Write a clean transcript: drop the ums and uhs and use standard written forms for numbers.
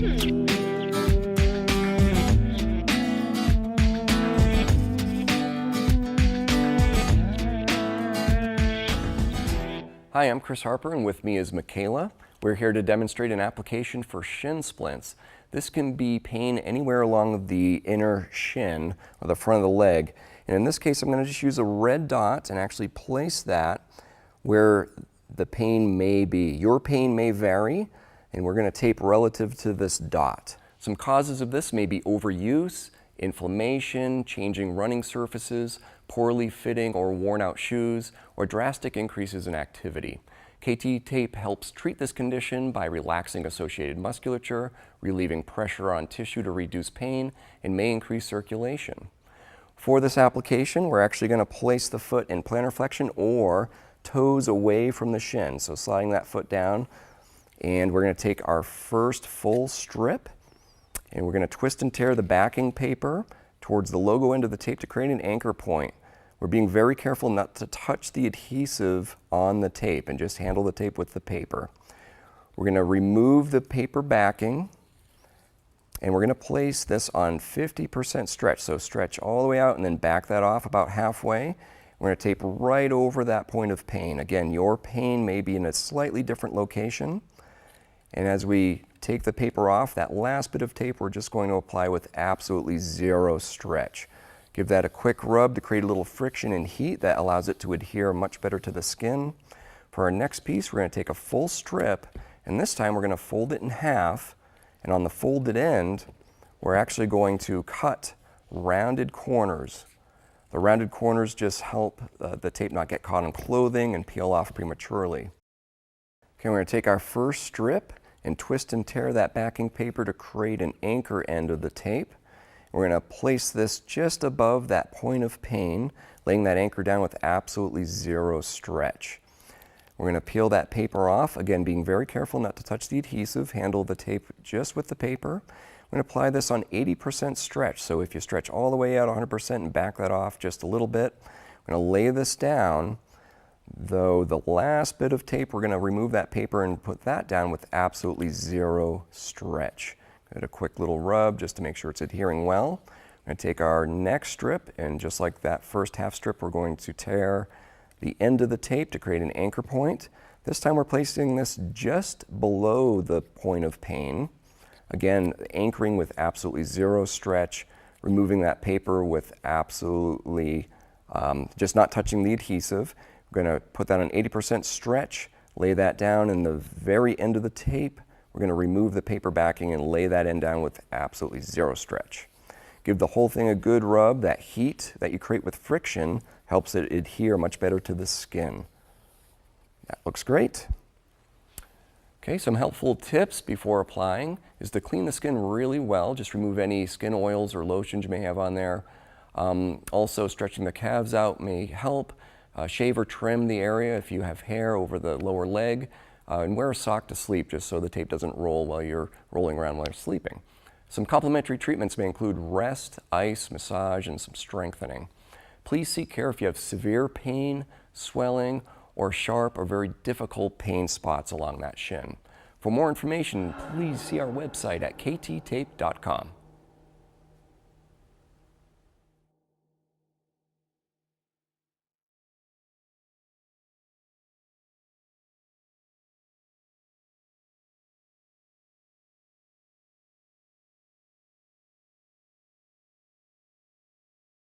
Hi, I'm Chris Harper, and with me is Michaela. We're here to demonstrate an application for shin splints. This can be pain anywhere along the inner shin, or the front of the leg. And in this case, I'm going to just use a red dot and actually place that where the pain may be. Your pain may vary, and we're going to tape relative to this dot. Some causes of this may be overuse, inflammation, changing running surfaces, poorly fitting or worn out shoes, or drastic increases in activity. KT tape helps treat this condition by relaxing associated musculature, relieving pressure on tissue to reduce pain, and may increase circulation. For this application, we're actually going to place the foot in plantar flexion or toes away from the shin. So sliding that foot down, and we're going to take our first full strip, and we're going to twist and tear the backing paper towards the logo end of the tape to create an anchor point. We're being very careful not to touch the adhesive on the tape and just handle the tape with the paper. We're going to remove the paper backing, and we're going to place this on 50% stretch. So stretch all the way out and then back that off about halfway. We're going to tape right over that point of pain. Again, your pain may be in a slightly different location. And as we take the paper off, that last bit of tape we're just going to apply with absolutely zero stretch. Give that a quick rub to create a little friction and heat that allows it to adhere much better to the skin. For our next piece, we're going to take a full strip, and this time we're going to fold it in half, and on the folded end, we're actually going to cut rounded corners. The rounded corners just help the tape not get caught on clothing and peel off prematurely. Okay, we're going to take our first strip and twist and tear that backing paper to create an anchor end of the tape. We're going to place this just above that point of pain, laying that anchor down with absolutely zero stretch. We're going to peel that paper off, again being very careful not to touch the adhesive, handle the tape just with the paper. We're going to apply this on 80% stretch, so if you stretch all the way out 100% and back that off just a little bit, we're going to lay this down, though the last bit of tape, we're going to remove that paper and put that down with absolutely zero stretch. A quick little rub just to make sure it's adhering well. We're going to take our next strip, and just like that first half strip, we're going to tear the end of the tape to create an anchor point. This time we're placing this just below the point of pain. Again, anchoring with absolutely zero stretch, removing that paper with absolutely just not touching the adhesive. We're going to put that on 80% stretch, lay that down in the very end of the tape. We're going to remove the paper backing and lay that end down with absolutely zero stretch. Give the whole thing a good rub. That heat that you create with friction helps it adhere much better to the skin. That looks great. Okay, some helpful tips before applying is to clean the skin really well. Just remove any skin oils or lotions you may have on there. Also, stretching the calves out may help. Shave or trim the area if you have hair over the lower leg. And wear a sock to sleep just so the tape doesn't roll while you're rolling around while you're sleeping. Some complementary treatments may include rest, ice, massage, and some strengthening. Please seek care if you have severe pain, swelling, or sharp or very difficult pain spots along that shin. For more information, please see our website at kttape.com.